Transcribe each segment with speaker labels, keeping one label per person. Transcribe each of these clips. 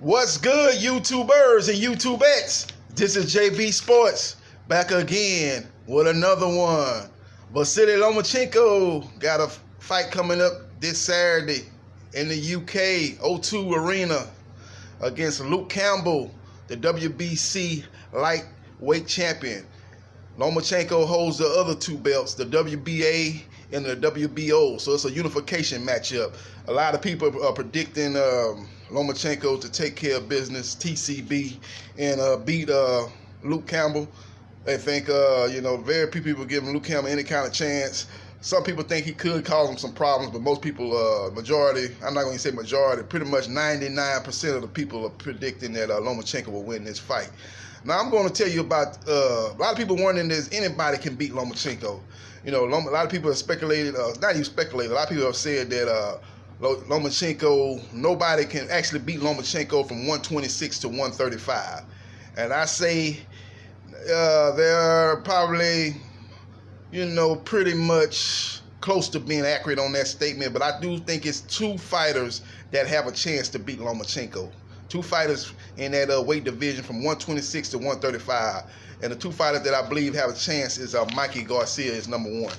Speaker 1: What's good, YouTubers and YouTubettes? This is JBsports back again with another one. Vasily Lomachenko got a fight coming up this Saturday in the UK O2 Arena against Luke Campbell, the WBC lightweight champion. Lomachenko holds the other two belts, the WBA and the WBO, so it's a unification matchup. A lot of people are predicting Lomachenko to take care of business, TCB, and beat Luke Campbell. They think, very few people giving Luke Campbell any kind of chance. Some people think he could cause him some problems, but most people, majority, I'm not going to say majority, pretty much 99% of the people are predicting that Lomachenko will win this fight. Now, I'm going to tell you about, a lot of people wondering if anybody can beat Lomachenko. A lot of people have speculated, not even speculated, a lot of people have said that Lomachenko, nobody can actually beat Lomachenko from 126 to 135. And I say they're probably, pretty much close to being accurate on that statement, but I do think it's two fighters that have a chance to beat Lomachenko. Two fighters in that weight division from 126 to 135. And the two fighters that I believe have a chance is Mikey Garcia is number one.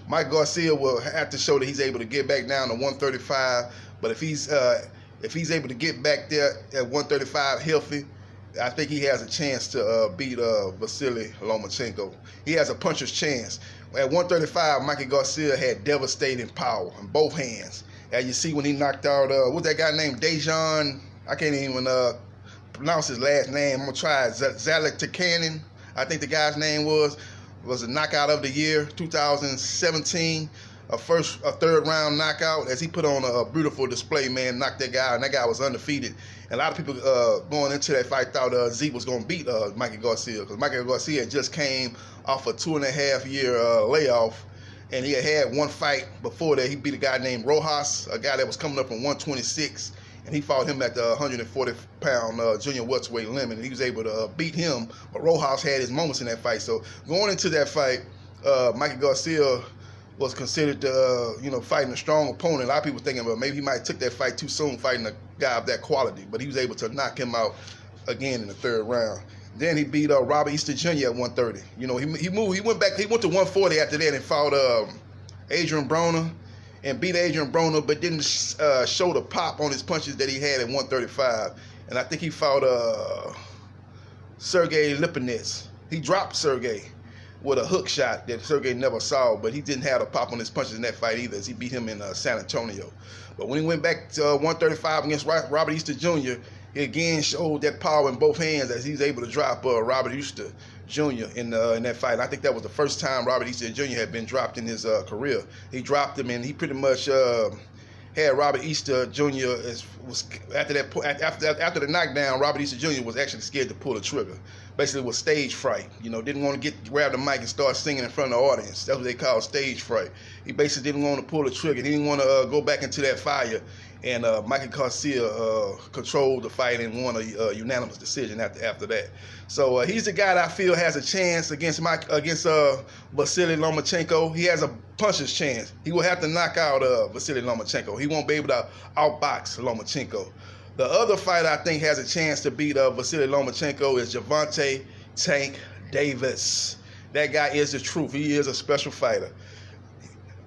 Speaker 1: Mike Garcia will have to show that he's able to get back down to 135. But if he's able to get back there at 135 healthy, I think he has a chance to beat Vasily Lomachenko. He has a puncher's chance. At 135, Mikey Garcia had devastating power in both hands. As you see when he knocked out, what's that guy named? Dejan? I can't even pronounce his last name. I'm going to try it. Zalek, I think the guy's name was a knockout of the year, 2017. A third round knockout as he put on a beautiful display, man, knocked that guy out, and that guy was undefeated. And a lot of people going into that fight thought Z was going to beat Mikey Garcia, because Mikey Garcia just came off a 2.5-year layoff, and he had one fight before that. He beat a guy named Rojas, a guy that was coming up from 126, and he fought him at the 140-pound junior welterweight limit, and he was able to beat him, but Rojas had his moments in that fight. So going into that fight, Mikey Garcia was considered, fighting a strong opponent. A lot of people thinking, well, maybe he might have took that fight too soon, fighting a guy of that quality. But he was able to knock him out again in the third round. Then he beat Robert Easter Jr. at 130. He moved. He went back. He went to 140 after that and fought Adrian Broner and beat Adrian Broner, but didn't show the pop on his punches that he had at 135. And I think he fought Sergey Lipinets. He dropped Sergey with a hook shot that Sergey never saw, but he didn't have a pop on his punches in that fight either, as he beat him in San Antonio. But when he went back to 135 against Robert Easter Jr., he again showed that power in both hands as he's able to drop Robert Easter Jr. in that fight. And I think that was the first time Robert Easter Jr. had been dropped in his career. He dropped him, and he pretty much had Robert Easter Jr. After the knockdown, Robert Easter Jr. was actually scared to pull the trigger. Basically, was stage fright. Didn't want to grab the mic and start singing in front of the audience. That's what they call stage fright. He basically didn't want to pull the trigger. He didn't want to go back into that fire. And Mikey Garcia controlled the fight and won a unanimous decision after that. So he's the guy that I feel has a chance against Vasily Lomachenko. He has a puncher's chance. He will have to knock out Vasily Lomachenko. He won't be able to outbox Lomachenko. The other fighter I think has a chance to beat Vasily Lomachenko is Gervonte Tank Davis. That guy is the truth. He is a special fighter.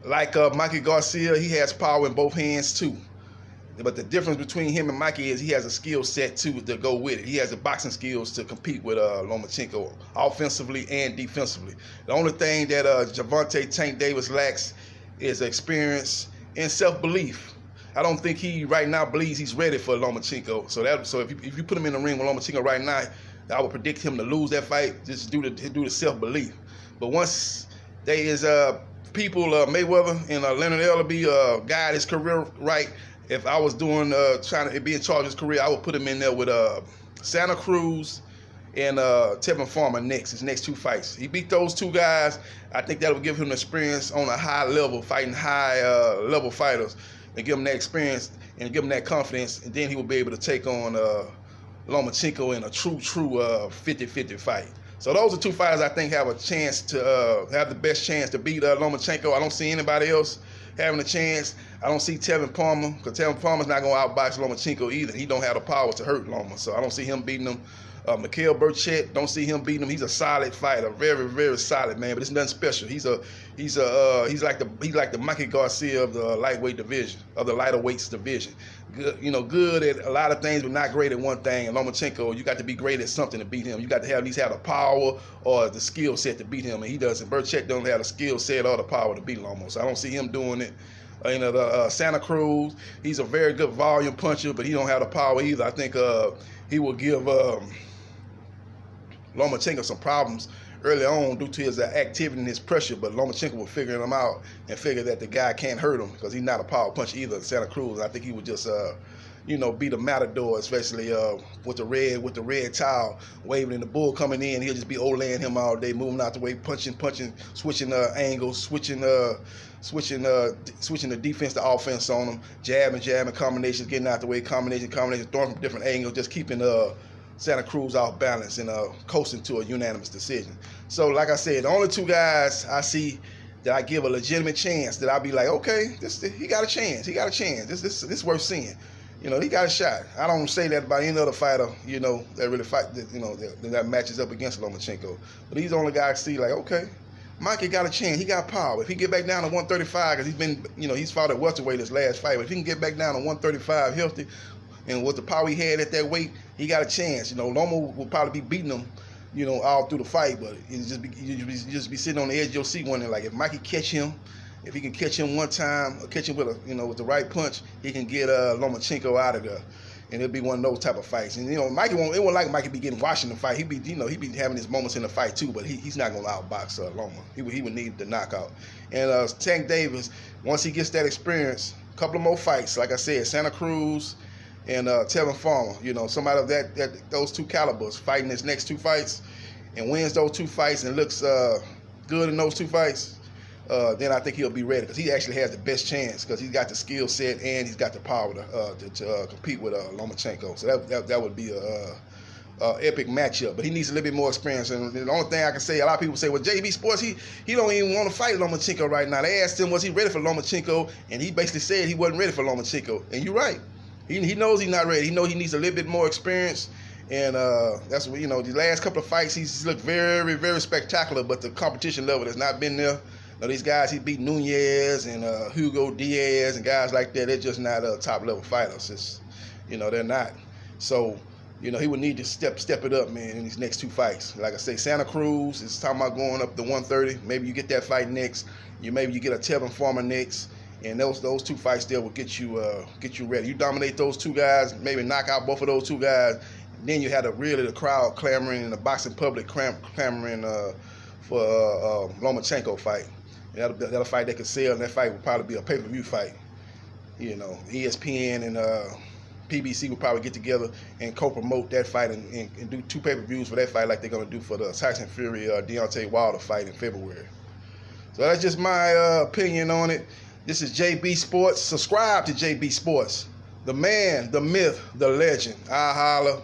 Speaker 1: Like Mikey Garcia, he has power in both hands too. But the difference between him and Mikey is he has a skill set too to go with it. He has the boxing skills to compete with Lomachenko offensively and defensively. The only thing that Gervonte Tank Davis lacks is experience and self-belief. I don't think he right now believes he's ready for Lomachenko. So if you put him in the ring with Lomachenko right now, I would predict him to lose that fight just due to self-belief. But once there is people, Mayweather and Leonard Ellerby guide his career right, if I was trying to be in charge of his career, I would put him in there with Santa Cruz and Tevin Farmer his next two fights. He beat those two guys. I think that would give him experience on a high level, fighting high level fighters, and give him that experience and give him that confidence, and then he will be able to take on Lomachenko in a true 50-50 fight. So those are two fighters I think have a chance to have the best chance to beat Lomachenko. I don't see anybody else having a chance. I don't see Tevin Palmer, because Tevin Palmer's not going to outbox Lomachenko either. He don't have the power to hurt Loma, so I don't see him beating him. Mikhail Burchett, don't see him beating him. He's a solid fighter, very, very solid, man. But it's nothing special. He's like the Mikey Garcia of the lightweight division, of the lighter weights division. Good, good at a lot of things, but not great at one thing. And Lomachenko, you got to be great at something to beat him. You got to at least have the power or the skill set to beat him, and he doesn't. Burchett don't have the skill set or the power to beat Loma, so I don't see him doing it. Santa Cruz, he's a very good volume puncher, but he don't have the power either. I think he will give Lomachenko some problems early on due to his activity and his pressure, but Lomachenko will figure him out and figure that the guy can't hurt him because he's not a power puncher either. Santa Cruz, I think he would just be the matador, especially with the red towel waving, and the bull coming in. He'll just be olaying him all day, moving out the way, punching, switching angles, switching the defense to offense on him, jabbing, combinations, getting out the way, combination, throwing from different angles, just keeping Santa Cruz off balance and coasting to a unanimous decision. So, like I said, the only two guys I see that I give a legitimate chance, that I'll be like, okay, he got a chance. This worth seeing. He got a shot. I don't say that about any other fighter, that really fight, that matches up against Lomachenko. But he's the only guy I see like, okay, Mikey got a chance. He got power. If he get back down to 135, because he's been, he's fought at welterweight his last fight. But if he can get back down to 135 healthy, and with the power he had at that weight, he got a chance. Loma will probably be beating him, all through the fight. But you just be sitting on the edge of your seat wondering, like, if Mikey catch him, if he can catch him one time, or catch him with with the right punch, he can get Lomachenko out of there, and it'll be one of those type of fights. And Mikey it won't like Mikey be getting washed in the fight. He be having his moments in the fight too, but he's not gonna outbox Loma. He would need the knockout. And Tank Davis, once he gets that experience, a couple of more fights, like I said, Santa Cruz and Tevin Palmer, somebody of those two calibers fighting his next two fights and wins those two fights and looks good in those two fights, then I think he'll be ready, because he actually has the best chance, because he's got the skill set and he's got the power to compete with Lomachenko. So that would be a epic matchup. But he needs a little bit more experience. And the only thing I can say, a lot of people say, well, JBsports, he don't even want to fight Lomachenko right now. They asked him, was he ready for Lomachenko? And he basically said he wasn't ready for Lomachenko. And you're right. He knows he's not ready. He knows he needs a little bit more experience. And that's what, the last couple of fights, he's looked very, very spectacular, but the competition level has not been there. These guys, he beat Nunez and Hugo Diaz and guys like that. They're just not top level fighters. They're not. So, he would need to step it up, man, in these next two fights. Like I say, Santa Cruz is talking about going up to 130. Maybe you get that fight next. Maybe you get a Tevin Palmer next. And those two fights there will get you ready. You dominate those two guys, maybe knock out both of those two guys. Then you had the crowd clamoring, and the boxing public clamoring for a Lomachenko fight. And that'll fight they could sell, and that fight would probably be a pay-per-view fight. ESPN and PBC would probably get together and co-promote that fight and do two pay-per-views for that fight, like they're going to do for the Tyson Fury Deontay Wilder fight in February. So that's just my opinion on it. This is JB Sports. Subscribe to JB Sports. The man, the myth, the legend. I holla.